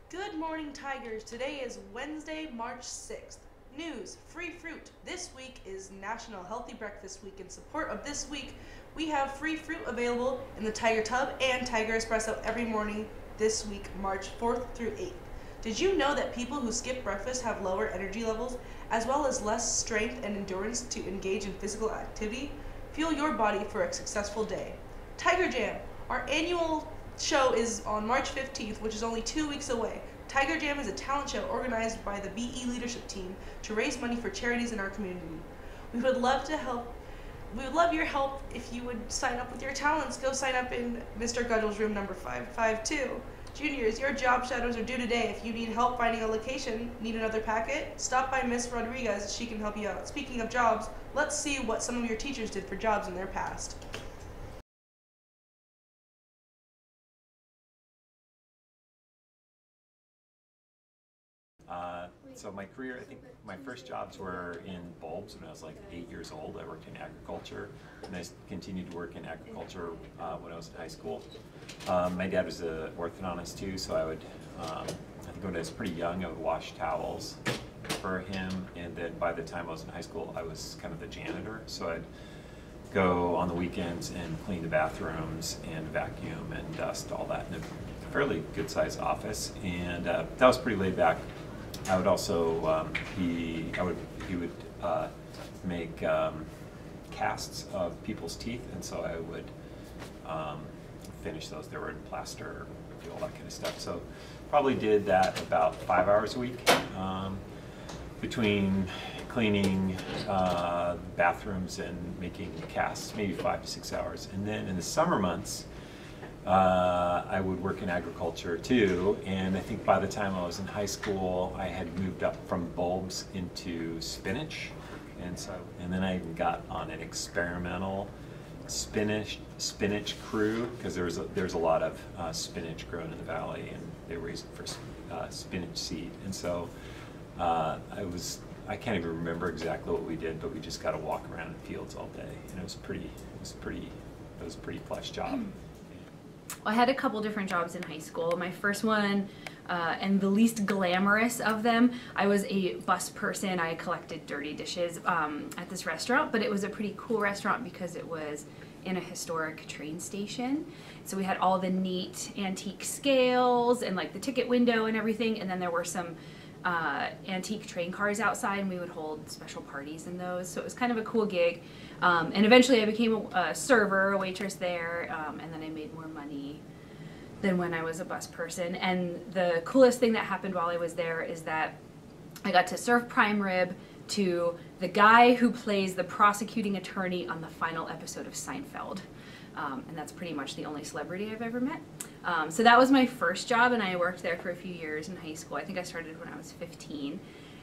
Good morning, Tigers. Today is Wednesday, March 6th. News, free fruit. This week is National Healthy Breakfast Week. In support of this week, we have free fruit available in the Tiger Tub and Tiger Espresso every morning this week, March 4th through 8th. Did you know that people who skip breakfast have lower energy levels, as well as less strength and endurance to engage in physical activity? Fuel your body for a successful day. Tiger Jam, our annual show is on March 15th, which is only 2 weeks away. Tiger Jam is a talent show organized by the BE leadership team to raise money for charities in our community. We would love your help if you would sign up with your talents. Go sign up in Mr. Gudgel's room number 552. Juniors, your job shadows are due today. If you need help finding a location, need another packet, stop by Miss Rodriguez. She can help you out. Speaking of jobs, let's see what some of your teachers did for jobs in their past. So my career, I think my first jobs were in bulbs when I was like 8 years old. I worked in agriculture, and I continued to work in agriculture when I was in high school. My dad was an orthodontist too, so I would, I think when I was pretty young, I would wash towels for him, and then by the time I was in high school, I was kind of the janitor, so I'd go on the weekends and clean the bathrooms and vacuum and dust, all that in a fairly good-sized office, and that was pretty laid back. I would also, he would make casts of people's teeth, and so I would finish those. They were in plaster, do all that kind of stuff. So probably did that about 5 hours a week between cleaning bathrooms and making casts, maybe 5 to 6 hours. And then in the summer months, I would work in agriculture too, and I think by the time I was in high school, I had moved up from bulbs into spinach, and then I got on an experimental spinach crew, because there's a lot of spinach grown in the valley, and they were using for spinach seed, and so I can't even remember exactly what we did, but we just got to walk around in fields all day, and it was a pretty plush job. Well, I had a couple different jobs in high school. My first one, and the least glamorous of them, I was a bus person. I collected dirty dishes at this restaurant, but it was a pretty cool restaurant because it was in a historic train station. So we had all the neat antique scales and like the ticket window and everything, and then there were some antique train cars outside, and we would hold special parties in those. So it was kind of a cool gig. And eventually I became a server, a waitress there, and then I made more money than when I was a bus person. And the coolest thing that happened while I was there is that I got to serve prime rib to the guy who plays the prosecuting attorney on the final episode of Seinfeld. And that's pretty much the only celebrity I've ever met. So that was my first job, and I worked there for a few years in high school. I think I started when I was 15.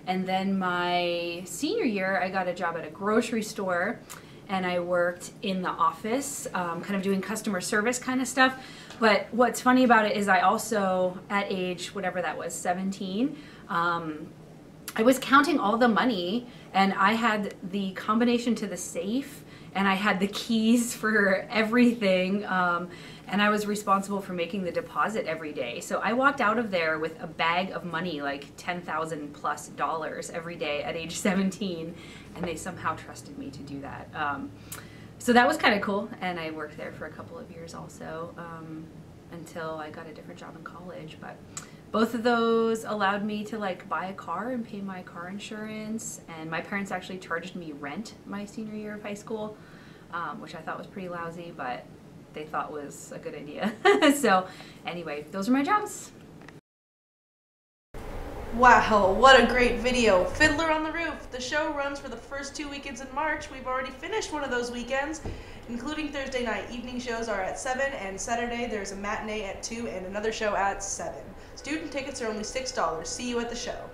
And then my senior year, I got a job at a grocery store, and I worked in the office, kind of doing customer service kind of stuff. But what's funny about it is I also, at age, whatever that was, 17, I was counting all the money, and I had the combination to the safe, and I had the keys for everything, and I was responsible for making the deposit every day. So I walked out of there with a bag of money, like $10,000+ every day at age 17, and they somehow trusted me to do that. So that was kind of cool, and I worked there for a couple of years also, until I got a different job in college. But both of those allowed me to like buy a car and pay my car insurance, and my parents actually charged me rent my senior year of high school, which I thought was pretty lousy, but they thought was a good idea. So anyway, those are my jobs. Wow, what a great video. Fiddler on the Roof. The show runs for the first 2 weekends in March. We've already finished one of those weekends, including Thursday night. Evening shows are at 7, and Saturday there's a matinee at 2 and another show at 7. Student tickets are only $6. See you at the show.